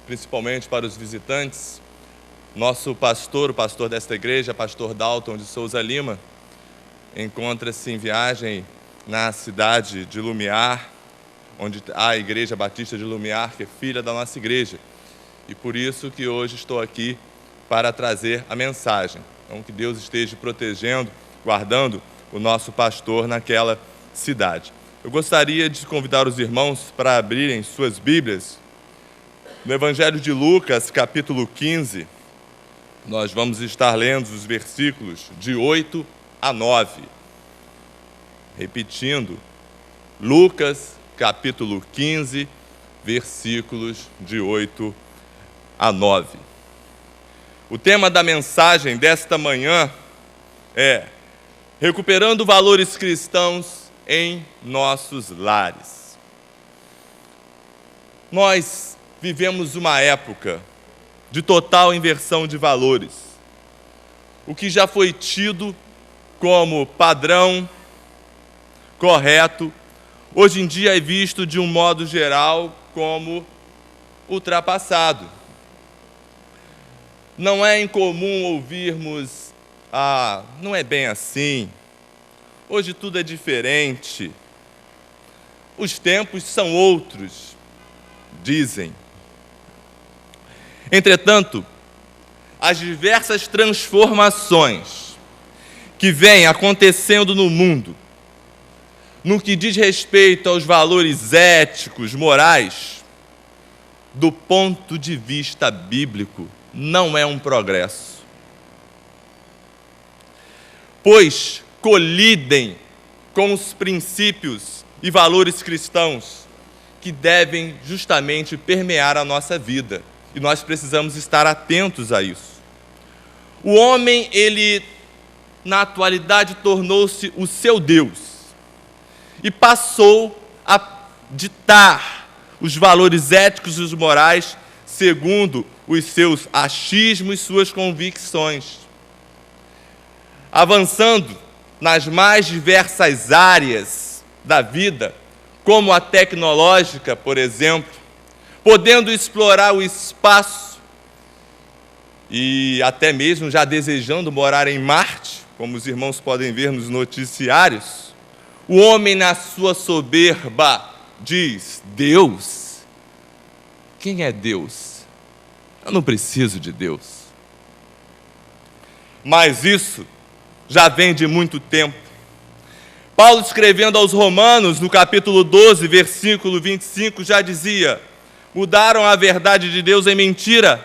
principalmente para os visitantes. Nosso pastor, o pastor desta igreja, pastor Dalton de Souza Lima, encontra-se em viagem na cidade de Lumiar, onde há a Igreja Batista de Lumiar, que é filha da nossa igreja. E por isso que hoje estou aqui para trazer a mensagem. Então, que Deus esteja protegendo, guardando o nosso pastor naquela cidade. Eu gostaria de convidar os irmãos para abrirem suas Bíblias. No Evangelho de Lucas, capítulo 15, nós vamos estar lendo os versículos de 8 a 9. Repetindo, Lucas, capítulo 15, versículos de 8 a 9. O tema da mensagem desta manhã é recuperando valores cristãos em nossos lares. Nós vivemos uma época de total inversão de valores. O que já foi tido como padrão correto, hoje em dia é visto de um modo geral como ultrapassado. Não é incomum ouvirmos, não é bem assim, hoje tudo é diferente, os tempos são outros, dizem. Entretanto, as diversas transformações que vêm acontecendo no mundo, no que diz respeito aos valores éticos, morais, do ponto de vista bíblico, não é um progresso, pois colidem com os princípios e valores cristãos que devem justamente permear a nossa vida, e nós precisamos estar atentos a isso. O homem, ele, na atualidade, tornou-se o seu Deus e passou a ditar os valores éticos e os morais segundo os seus achismos e suas convicções, avançando nas mais diversas áreas da vida, como a tecnológica, por exemplo, podendo explorar o espaço e até mesmo já desejando morar em Marte, como os irmãos podem ver nos noticiários. O homem, na sua soberba, diz: Deus? Quem é Deus? Eu não preciso de Deus. Mas isso já vem de muito tempo. Paulo, escrevendo aos Romanos, no capítulo 12, versículo 25, já dizia: mudaram a verdade de Deus em mentira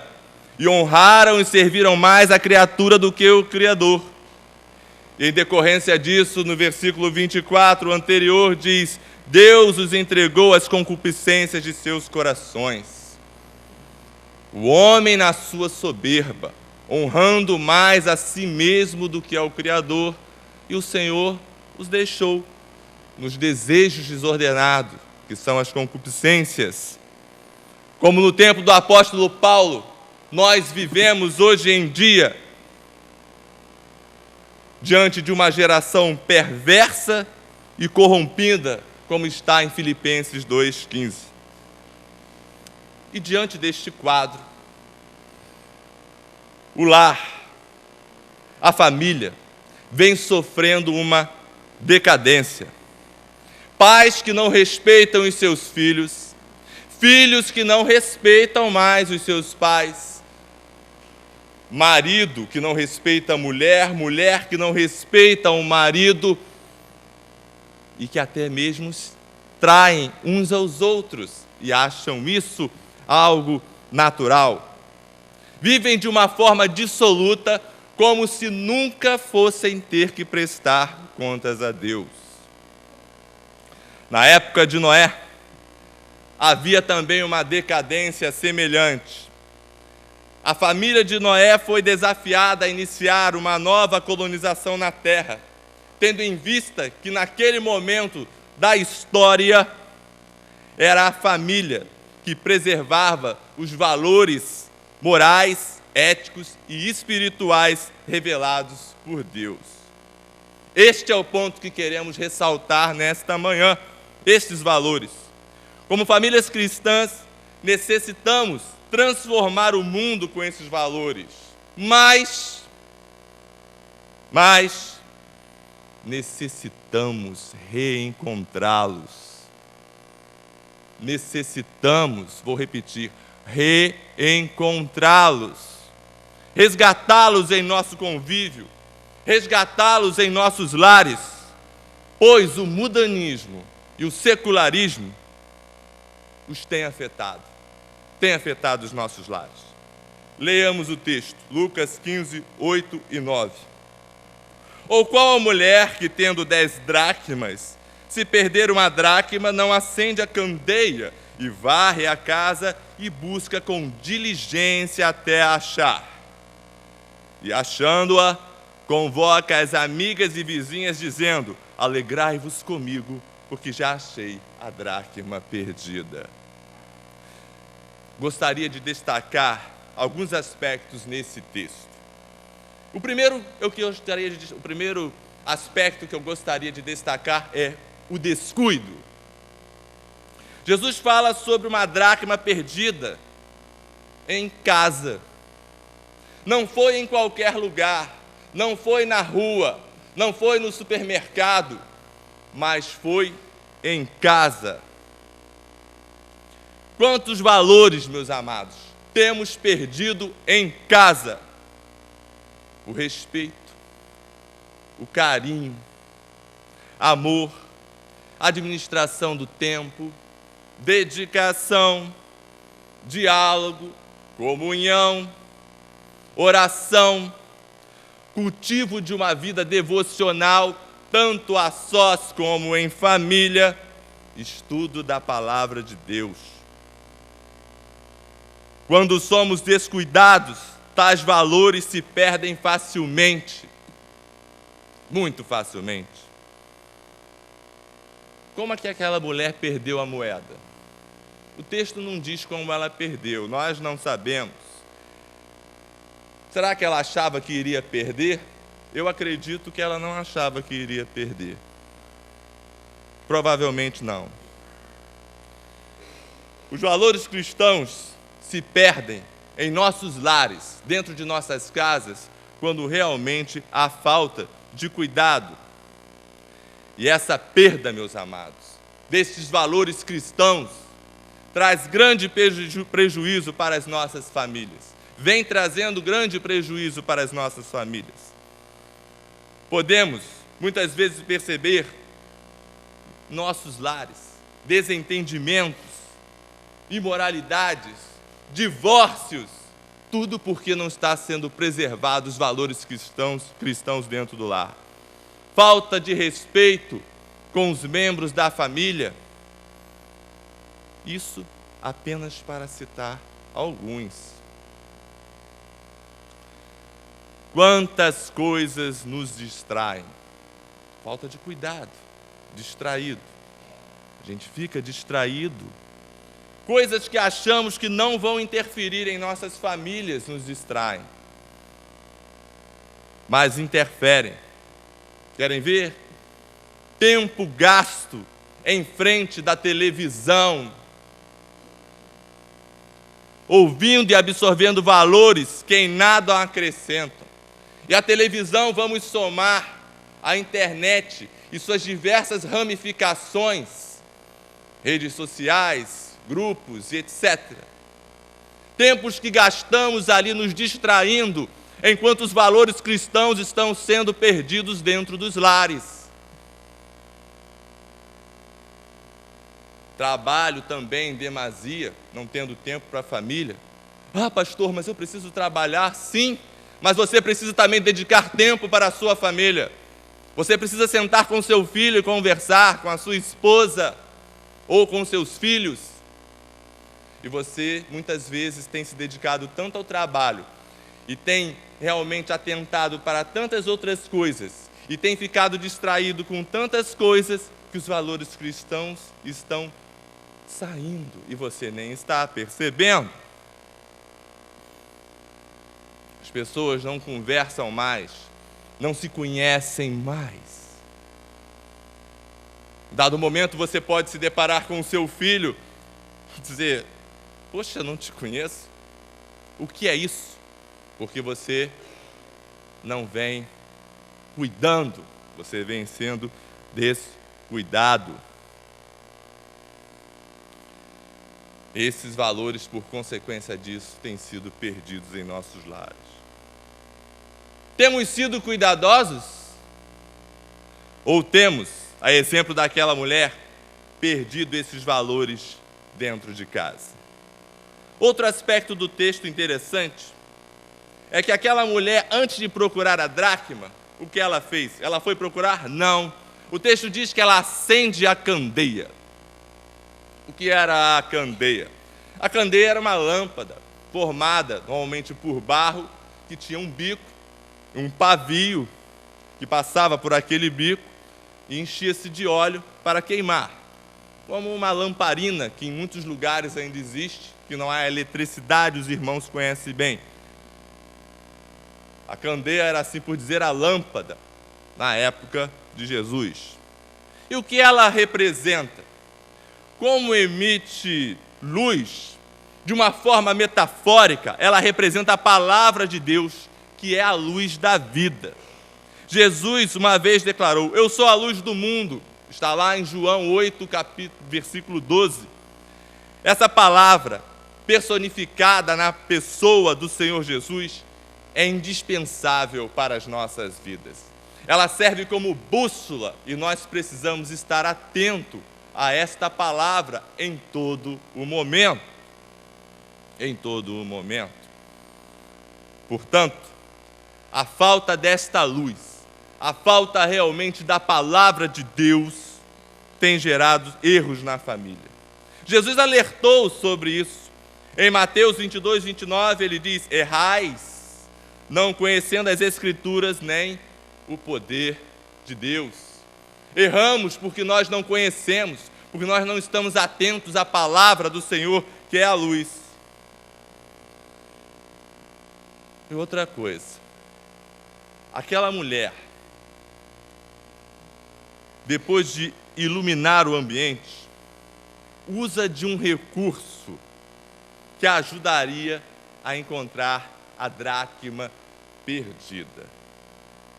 e honraram e serviram mais a criatura do que o Criador. E em decorrência disso, no versículo 24, o anterior diz: Deus os entregou às concupiscências de seus corações. O homem, na sua soberba, honrando mais a si mesmo do que ao Criador, e o Senhor os deixou nos desejos desordenados, que são as concupiscências. Como no tempo do apóstolo Paulo, nós vivemos hoje em dia diante de uma geração perversa e corrompida, como está em Filipenses 2,15. E diante deste quadro, o lar, a família, vem sofrendo uma decadência. Pais que não respeitam os seus filhos, filhos que não respeitam mais os seus pais, marido que não respeita a mulher, mulher que não respeita o marido, e que até mesmo traem uns aos outros e acham isso algo natural. Vivem de uma forma dissoluta, como se nunca fossem ter que prestar contas a Deus. Na época de Noé, havia também uma decadência semelhante. A família de Noé foi desafiada a iniciar uma nova colonização na terra, tendo em vista que naquele momento da história era a família que preservava os valores morais, éticos e espirituais revelados por Deus. Este é o ponto que queremos ressaltar nesta manhã, estes valores. Como famílias cristãs, necessitamos transformar o mundo com esses valores, mas necessitamos reencontrá-los. Necessitamos, vou repetir, reencontrá-los, resgatá-los em nosso convívio, resgatá-los em nossos lares, pois o mundanismo e o secularismo os têm afetado os nossos lares. Leamos o texto, Lucas 15, 8 e 9. Ou qual a mulher que, tendo 10 dracmas, se perder uma dracma, não acende a candeia e varre a casa e busca com diligência até a achar? E achando-a, convoca as amigas e vizinhas, dizendo: alegrai-vos comigo, porque já achei a dracma perdida. Gostaria de destacar alguns aspectos nesse texto. O primeiro aspecto que eu gostaria de destacar é o descuido. Jesus fala sobre uma dracma perdida em casa. Não foi em qualquer lugar, não foi na rua, não foi no supermercado, mas foi em casa. Quantos valores, meus amados, temos perdido em casa? O respeito, o carinho, amor, administração do tempo, dedicação, diálogo, comunhão, oração, cultivo de uma vida devocional, tanto a sós como em família, estudo da palavra de Deus. Quando somos descuidados, tais valores se perdem facilmente, muito facilmente. Como é que aquela mulher perdeu a moeda? O texto não diz como ela perdeu, nós não sabemos. Será que ela achava que iria perder? Eu acredito que ela não achava que iria perder. Provavelmente não. Os valores cristãos se perdem em nossos lares, dentro de nossas casas, quando realmente há falta de cuidado. E essa perda, meus amados, destes valores cristãos, traz grande prejuízo para as nossas famílias. Vem trazendo grande prejuízo para as nossas famílias. Podemos, muitas vezes, perceber nossos lares, desentendimentos, imoralidades, divórcios, tudo porque não está sendo preservados os valores cristãos dentro do lar. Falta de respeito com os membros da família. Isso apenas para citar alguns. Quantas coisas nos distraem? Falta de cuidado, distraído. A gente fica distraído. Coisas que achamos que não vão interferir em nossas famílias nos distraem, mas interferem. Querem ver? Tempo gasto em frente da televisão, ouvindo e absorvendo valores que em nada acrescentam. E a televisão, vamos somar a internet e suas diversas ramificações, redes sociais, grupos e etc. Tempos que gastamos ali nos distraindo, enquanto os valores cristãos estão sendo perdidos dentro dos lares. Trabalho também em demasia, não tendo tempo para a família. Ah, pastor, mas eu preciso trabalhar, sim, mas você precisa também dedicar tempo para a sua família. Você precisa sentar com seu filho e conversar com a sua esposa ou com seus filhos. E você, muitas vezes, tem se dedicado tanto ao trabalho e tem realmente atentado para tantas outras coisas e tem ficado distraído com tantas coisas que os valores cristãos estão saindo e você nem está percebendo. As pessoas não conversam mais, não se conhecem mais. Dado momento você pode se deparar com o seu filho e dizer: poxa, eu não te conheço. O que é isso? Porque você não vem cuidando, você vem sendo descuidado. Esses valores, por consequência disso, têm sido perdidos em nossos lares. Temos sido cuidadosos? Ou temos, a exemplo daquela mulher, perdido esses valores dentro de casa? Outro aspecto do texto interessante é que aquela mulher, antes de procurar a dracma, o que ela fez? Ela foi procurar? Não. O texto diz que ela acende a candeia. O que era a candeia? A candeia era uma lâmpada formada normalmente por barro, que tinha um bico, um pavio que passava por aquele bico e enchia-se de óleo para queimar. Como uma lamparina que em muitos lugares ainda existe, que não há eletricidade, os irmãos conhecem bem. A candeia era, assim por dizer, a lâmpada na época de Jesus. E o que ela representa? Como emite luz, de uma forma metafórica, ela representa a palavra de Deus, que é a luz da vida. Jesus uma vez declarou: eu sou a luz do mundo. Está lá em João 8, versículo 12. Essa palavra, personificada na pessoa do Senhor Jesus, é indispensável para as nossas vidas. Ela serve como bússola e nós precisamos estar atentos a esta palavra em todo o momento. Em todo o momento. Portanto, a falta desta luz, a falta realmente da palavra de Deus, tem gerado erros na família. Jesus alertou sobre isso. Em Mateus 22, 29, ele diz: errais, não conhecendo as Escrituras nem o poder de Deus. Erramos porque nós não conhecemos, porque nós não estamos atentos à palavra do Senhor, que é a luz. E outra coisa, aquela mulher, depois de iluminar o ambiente, usa de um recurso que a ajudaria a encontrar a dracma perdida.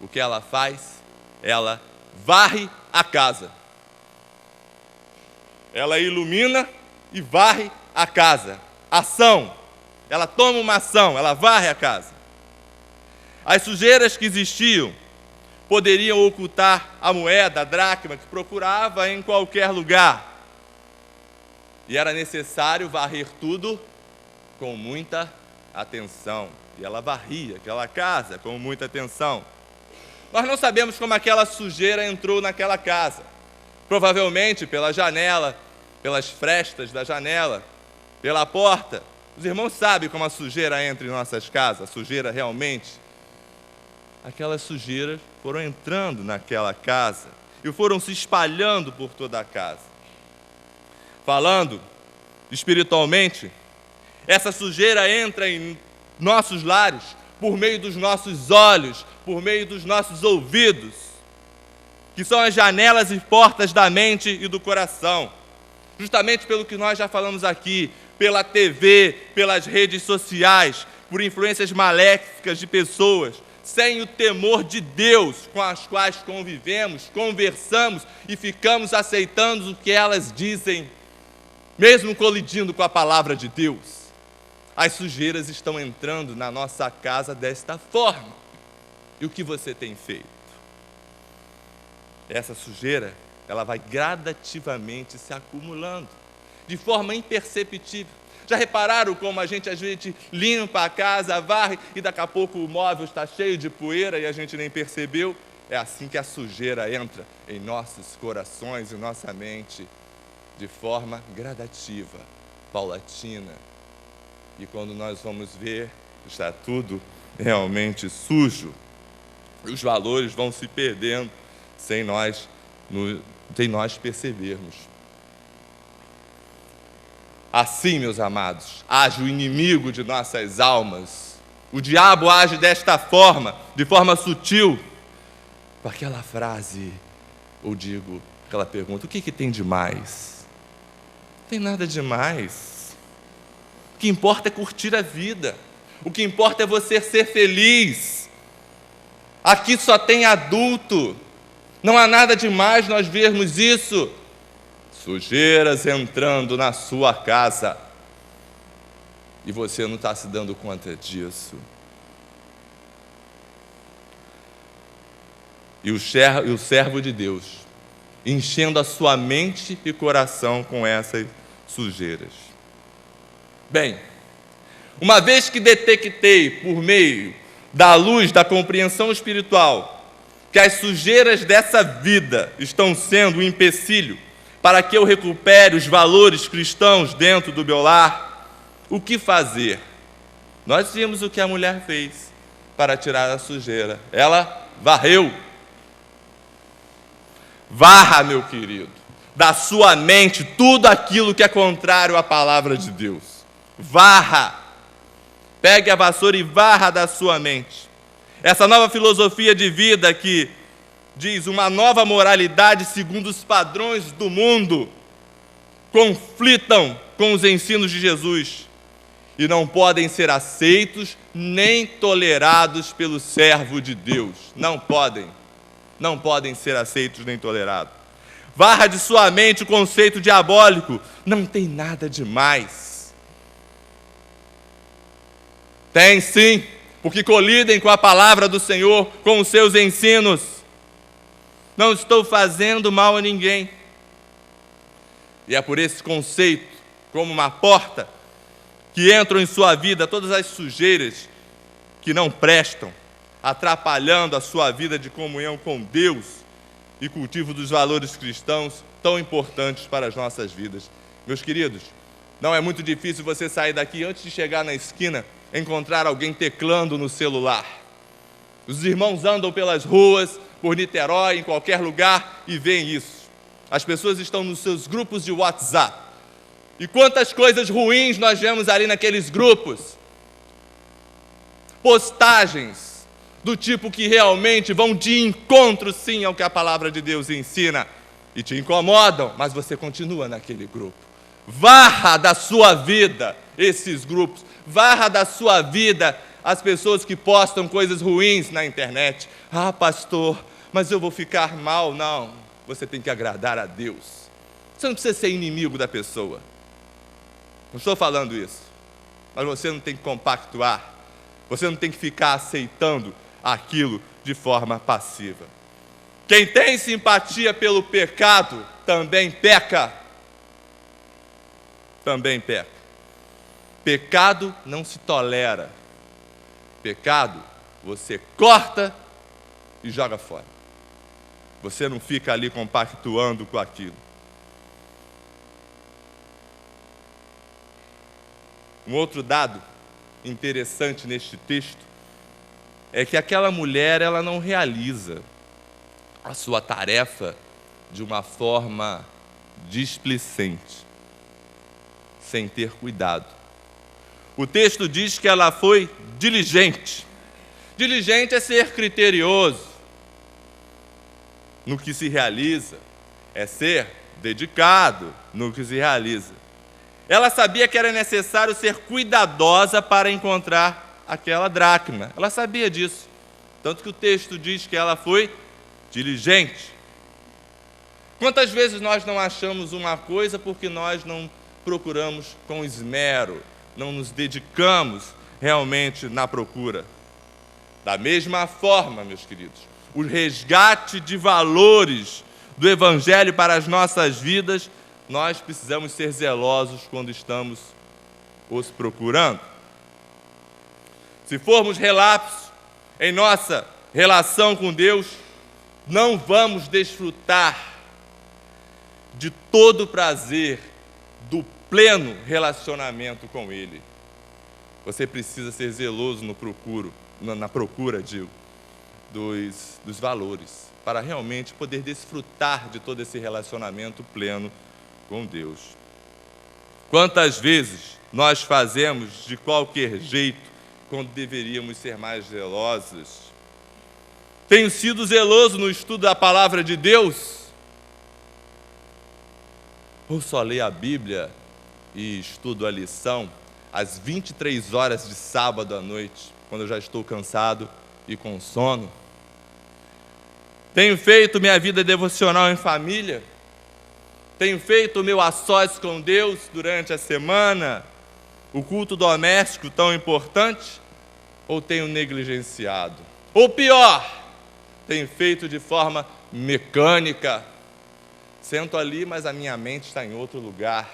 O que ela faz? Ela varre a casa. Ela ilumina e varre a casa. Ação. Ela toma uma ação, ela varre a casa. As sujeiras que existiam poderiam ocultar a moeda, a dracma, que procurava em qualquer lugar. E era necessário varrer tudo com muita atenção. E ela varria aquela casa com muita atenção. Nós não sabemos como aquela sujeira entrou naquela casa. Provavelmente pela janela, pelas frestas da janela, pela porta. Os irmãos sabem como a sujeira entra em nossas casas, a sujeira realmente. Aquelas sujeiras foram entrando naquela casa e foram se espalhando por toda a casa. Falando espiritualmente, essa sujeira entra em nossos lares por meio dos nossos olhos, por meio dos nossos ouvidos, que são as janelas e portas da mente e do coração. Justamente pelo que nós já falamos aqui, pela TV, pelas redes sociais, por influências maléficas de pessoas, sem o temor de Deus, com as quais convivemos, conversamos e ficamos aceitando o que elas dizem, mesmo colidindo com a palavra de Deus. As sujeiras estão entrando na nossa casa desta forma. E o que você tem feito? Essa sujeira, ela vai gradativamente se acumulando, de forma imperceptível. Já repararam como a gente às vezes limpa a casa, varre e daqui a pouco o móvel está cheio de poeira e a gente nem percebeu? É assim que a sujeira entra em nossos corações e nossa mente, de forma gradativa, paulatina. E quando nós vamos ver, está tudo realmente sujo. Os valores vão se perdendo sem nós percebermos. Assim, meus amados, age o inimigo de nossas almas. O diabo age desta forma, de forma sutil, com aquela frase, ou digo, aquela pergunta: o que tem de mais? Não tem nada de mais. que importa é curtir a vida. O que importa é você ser feliz. Aqui só tem adulto. Não há nada demais nós vermos isso. Sujeiras entrando na sua casa. E você não está se dando conta disso. E o servo de Deus, enchendo a sua mente e coração com essas sujeiras. Bem, uma vez que detectei, por meio da luz da compreensão espiritual, que as sujeiras dessa vida estão sendo um empecilho para que eu recupere os valores cristãos dentro do meu lar, o que fazer? Nós vimos o que a mulher fez para tirar a sujeira. Ela varreu. Varra, meu querido, da sua mente tudo aquilo que é contrário à palavra de Deus. Varra. Pegue a vassoura e varra da sua mente. Essa nova filosofia de vida que diz uma nova moralidade segundo os padrões do mundo conflitam com os ensinos de Jesus e não podem ser aceitos nem tolerados pelo servo de Deus. Não podem ser aceitos nem tolerados. Varra de sua mente o conceito diabólico. Não tem nada demais. Tem sim, porque colidem com a palavra do Senhor, com os seus ensinos. Não estou fazendo mal a ninguém. E é por esse conceito, como uma porta, que entram em sua vida todas as sujeiras que não prestam, atrapalhando a sua vida de comunhão com Deus e cultivo dos valores cristãos tão importantes para as nossas vidas. Meus queridos, não é muito difícil você sair daqui antes de chegar na esquina, encontrar alguém teclando no celular. Os irmãos andam pelas ruas, por Niterói, em qualquer lugar e veem isso. As pessoas estão nos seus grupos de WhatsApp. E quantas coisas ruins nós vemos ali naqueles grupos. Postagens do tipo que realmente vão de encontro, sim, ao que a palavra de Deus ensina, e te incomodam, mas você continua naquele grupo. Varra da sua vida esses grupos, varra da sua vida as pessoas que postam coisas ruins na internet. Ah, pastor, mas eu vou ficar mal. Não, você tem que agradar a Deus. Você não precisa ser inimigo da pessoa. Não estou falando isso, mas você não tem que compactuar, você não tem que ficar aceitando aquilo de forma passiva. Quem tem simpatia pelo pecado também peca. Também peca. Pecado não se tolera. Pecado você corta e joga fora. Você não fica ali compactuando com aquilo. Um outro dado interessante neste texto é que aquela mulher, ela não realiza a sua tarefa de uma forma displicente, sem ter cuidado. O texto diz que ela foi diligente. Diligente é ser criterioso no que se realiza, é ser dedicado no que se realiza. Ela sabia que era necessário ser cuidadosa para encontrar aquela dracma. Ela sabia disso. Tanto que o texto diz que ela foi diligente. Quantas vezes nós não achamos uma coisa porque nós não procuramos com esmero, não nos dedicamos realmente na procura? Da mesma forma, meus queridos, o resgate de valores do Evangelho para as nossas vidas, nós precisamos ser zelosos quando estamos os procurando. Se formos relapsos em nossa relação com Deus, não vamos desfrutar de todo o prazer do pleno relacionamento com Ele. Você precisa ser zeloso na procura dos valores, para realmente poder desfrutar de todo esse relacionamento pleno com Deus. Quantas vezes nós fazemos de qualquer jeito, quando deveríamos ser mais zelosos? Tenho sido zeloso no estudo da palavra de Deus? Ou só leio a Bíblia e estudo a lição, às 23 horas de sábado à noite, quando eu já estou cansado e com sono? Tenho feito minha vida devocional em família? Tenho feito o meu a sós com Deus durante a semana? O culto doméstico tão importante? Ou tenho negligenciado? Ou pior, tenho feito de forma mecânica? Sento ali, mas a minha mente está em outro lugar.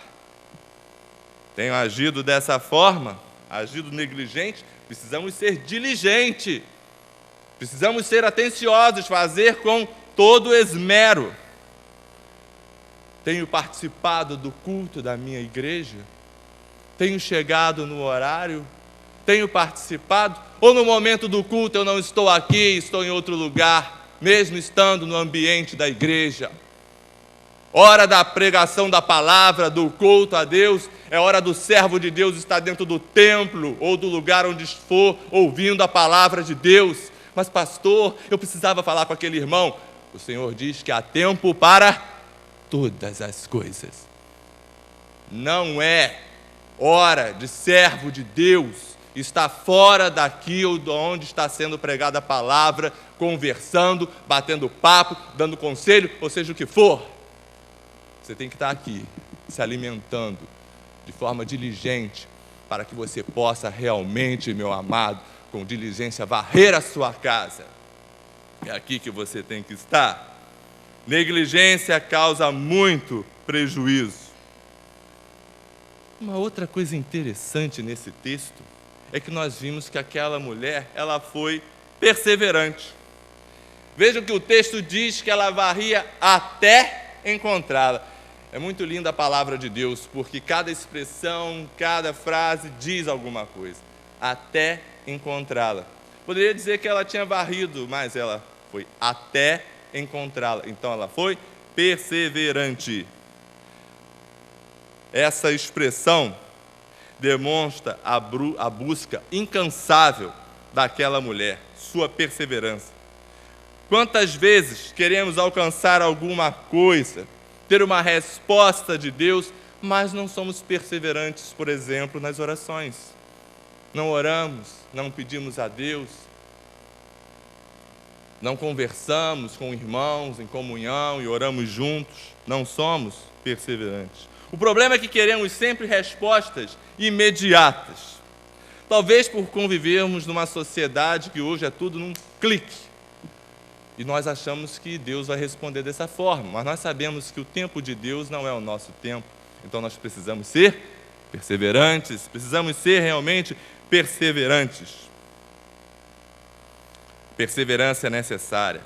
Tenho agido dessa forma? Agido negligente? Precisamos ser diligentes. Precisamos ser atenciosos, fazer com todo esmero. Tenho participado do culto da minha igreja? Tenho chegado no horário? Tenho participado? Ou no momento do culto eu não estou aqui, estou em outro lugar, mesmo estando no ambiente da igreja? Hora da pregação da palavra, do culto a Deus, é hora do servo de Deus estar dentro do templo ou do lugar onde for, ouvindo a palavra de Deus. Mas pastor, eu precisava falar com aquele irmão. O Senhor diz que há tempo para todas as coisas. Não é hora de servo de Deus estar fora daqui ou de onde está sendo pregada a palavra, conversando, batendo papo, dando conselho, ou seja o que for. Você tem que estar aqui, se alimentando de forma diligente, para que você possa realmente, meu amado, com diligência, varrer a sua casa. É aqui que você tem que estar. Negligência causa muito prejuízo. Uma outra coisa interessante nesse texto é que nós vimos que aquela mulher, ela foi perseverante. Vejam que o texto diz que ela varria até encontrá-la. É muito linda a palavra de Deus, porque cada expressão, cada frase diz alguma coisa. Até encontrá-la. Poderia dizer que ela tinha varrido, mas ela foi até encontrá-la. Então ela foi perseverante. Essa expressão demonstra a busca incansável daquela mulher, sua perseverança. Quantas vezes queremos alcançar alguma coisa, ter uma resposta de Deus, mas não somos perseverantes, por exemplo, nas orações. Não oramos, não pedimos a Deus, não conversamos com irmãos em comunhão e oramos juntos, não somos perseverantes. O problema é que queremos sempre respostas imediatas. Talvez por convivermos numa sociedade que hoje é tudo num clique. E nós achamos que Deus vai responder dessa forma, mas nós sabemos que o tempo de Deus não é o nosso tempo. Então nós precisamos ser perseverantes, precisamos ser realmente perseverantes. Perseverança é necessária.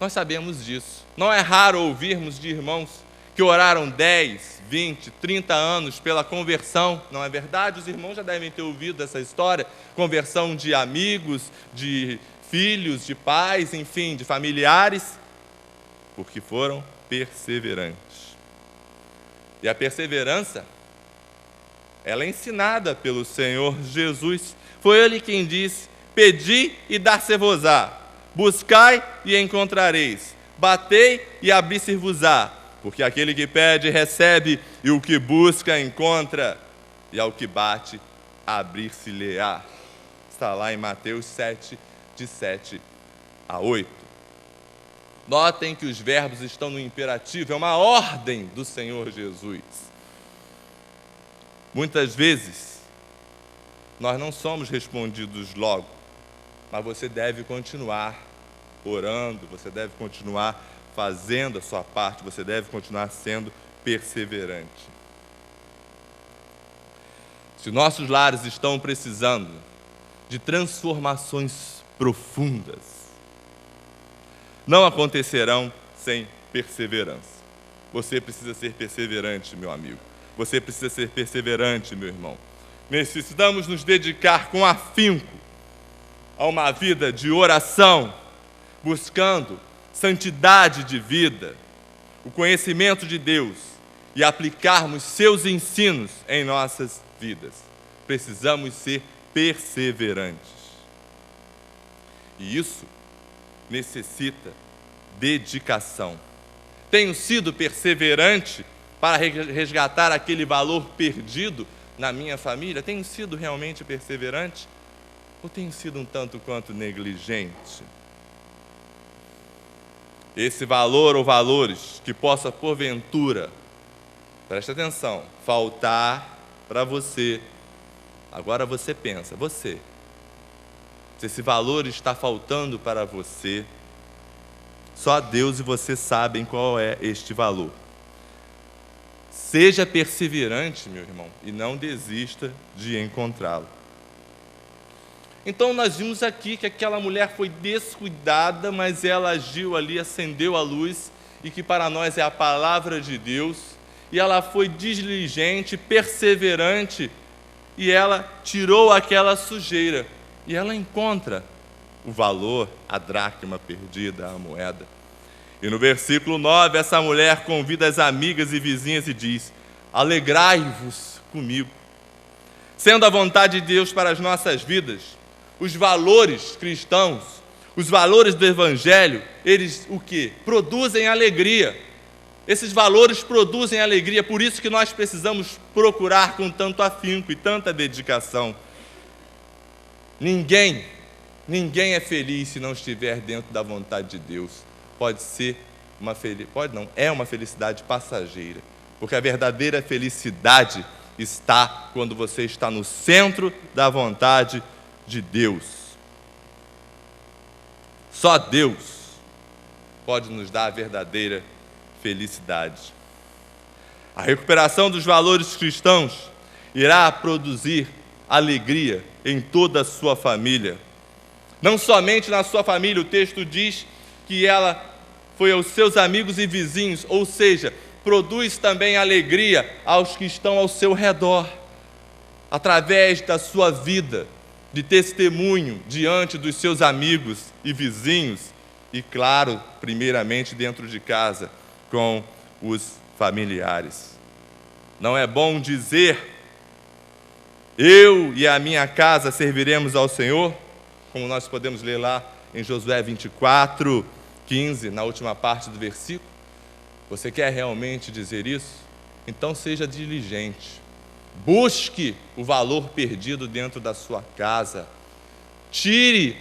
Nós sabemos disso. Não é raro ouvirmos de irmãos que oraram 10, 20, 30 anos pela conversão. Não é verdade? Os irmãos já devem ter ouvido essa história. Conversão de amigos, de filhos, de pais, enfim, de familiares, porque foram perseverantes. E a perseverança, ela é ensinada pelo Senhor Jesus. Foi Ele quem disse: pedi e dar-se-vos-á, buscai e encontrareis, batei e abrir-se-vos-á, porque aquele que pede recebe, e o que busca encontra, e ao que bate abrir-se-lhe-á. Está lá em Mateus 7, de 7 a 8. Notem que os verbos estão no imperativo, é uma ordem do Senhor Jesus. Muitas vezes, nós não somos respondidos logo, mas você deve continuar orando, você deve continuar fazendo a sua parte, você deve continuar sendo perseverante. Se nossos lares estão precisando de transformações profundas, não acontecerão sem perseverança. Você precisa ser perseverante, meu amigo. Você precisa ser perseverante, meu irmão. Necessitamos nos dedicar com afinco a uma vida de oração, buscando santidade de vida, o conhecimento de Deus e aplicarmos seus ensinos em nossas vidas. Precisamos ser perseverantes. E isso necessita dedicação. Tenho sido perseverante para resgatar aquele valor perdido na minha família? Tenho sido realmente perseverante? Ou tenho sido um tanto quanto negligente? Esse valor ou valores que possa, porventura, preste atenção, faltar para você. Agora você pensa, se esse valor está faltando para você, só Deus e você sabem qual é este valor. Seja perseverante, meu irmão, e não desista de encontrá-lo. Então nós vimos aqui que aquela mulher foi descuidada, mas ela agiu ali, acendeu a luz, e que para nós é a palavra de Deus, e ela foi diligente, perseverante, e ela tirou aquela sujeira, e ela encontra o valor, a dracma perdida, a moeda. E no versículo 9, essa mulher convida as amigas e vizinhas e diz: alegrai-vos comigo. Sendo a vontade de Deus para as nossas vidas, os valores cristãos, os valores do Evangelho, eles o quê? Produzem alegria. Esses valores produzem alegria, por isso que nós precisamos procurar com tanto afinco e tanta dedicação. Ninguém é feliz se não estiver dentro da vontade de Deus. É uma felicidade passageira, porque a verdadeira felicidade está quando você está no centro da vontade de Deus. Só Deus pode nos dar a verdadeira felicidade. A recuperação dos valores cristãos irá produzir alegria em toda a sua família. Não somente na sua família, o texto diz que ela foi aos seus amigos e vizinhos, ou seja, produz também alegria aos que estão ao seu redor, através da sua vida de testemunho diante dos seus amigos e vizinhos, e claro, primeiramente dentro de casa, com os familiares. Não é bom dizer: eu e a minha casa serviremos ao Senhor, como nós podemos ler lá em Josué 24, 15, na última parte do versículo. Você quer realmente dizer isso? Então seja diligente. Busque o valor perdido dentro da sua casa. Tire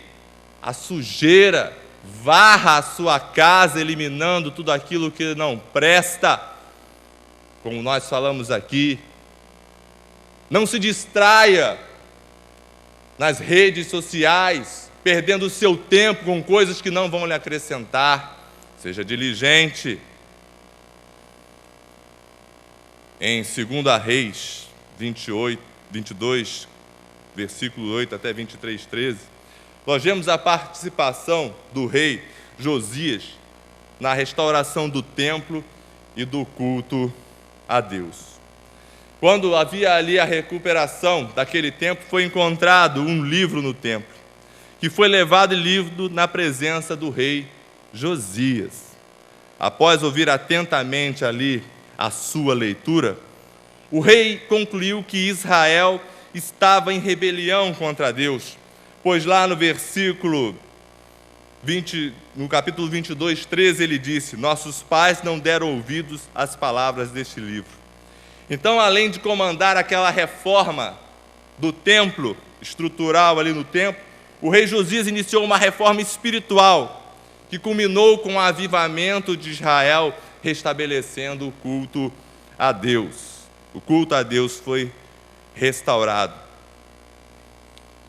a sujeira, varra a sua casa, eliminando tudo aquilo que não presta. Como nós falamos aqui, não se distraia nas redes sociais, perdendo o seu tempo com coisas que não vão lhe acrescentar. Seja diligente. Em 2 Reis 22, versículo 8 até 23, 13, nós vemos a participação do rei Josias na restauração do templo e do culto a Deus. Quando havia ali a recuperação daquele templo, foi encontrado um livro no templo, que foi levado e lido na presença do rei Josias. Após ouvir atentamente ali a sua leitura, o rei concluiu que Israel estava em rebelião contra Deus, pois lá no versículo 20, no capítulo 22, 13, ele disse: nossos pais não deram ouvidos às palavras deste livro. Então, além de comandar aquela reforma do templo, estrutural ali no templo, o rei Josias iniciou uma reforma espiritual, que culminou com o avivamento de Israel, restabelecendo o culto a Deus. O culto a Deus foi restaurado.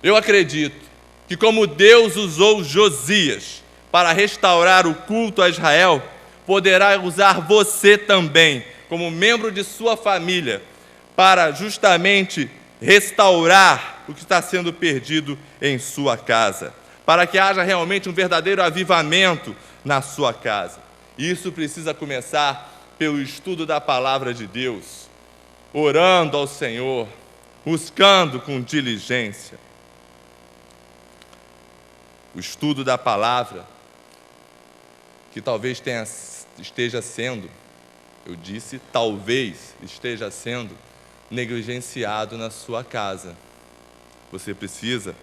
Eu acredito que, como Deus usou Josias para restaurar o culto a Israel, poderá usar você também, como membro de sua família, para justamente restaurar o que está sendo perdido em sua casa, para que haja realmente um verdadeiro avivamento na sua casa. Isso precisa começar pelo estudo da palavra de Deus, orando ao Senhor, buscando com diligência. O estudo da palavra, que talvez esteja sendo, eu disse talvez esteja sendo, negligenciado na sua casa. Você precisa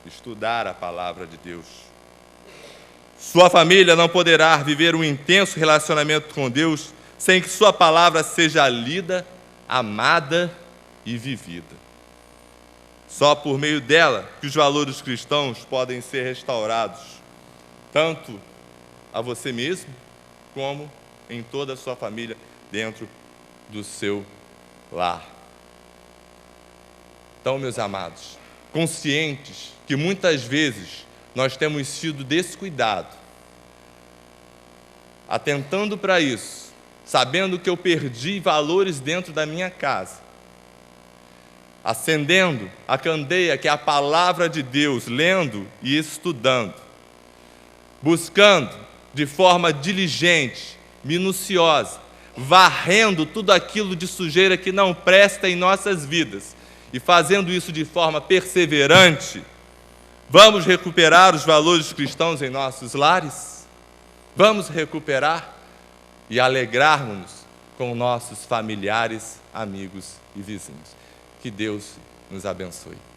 estudar a palavra de Deus. Sua família não poderá viver um intenso relacionamento com Deus sem que sua palavra seja lida, amada e vivida. Só por meio dela que os valores cristãos podem ser restaurados, tanto a você mesmo, como em toda a sua família, dentro do seu lar. Então, meus amados, conscientes que muitas vezes nós temos sido descuidados, atentando para isso, sabendo que eu perdi valores dentro da minha casa, acendendo a candeia que é a palavra de Deus, lendo e estudando, buscando de forma diligente, minuciosa, varrendo tudo aquilo de sujeira que não presta em nossas vidas e fazendo isso de forma perseverante, vamos recuperar os valores cristãos em nossos lares? Vamos recuperar e alegrarmos-nos com nossos familiares, amigos e vizinhos. Que Deus nos abençoe.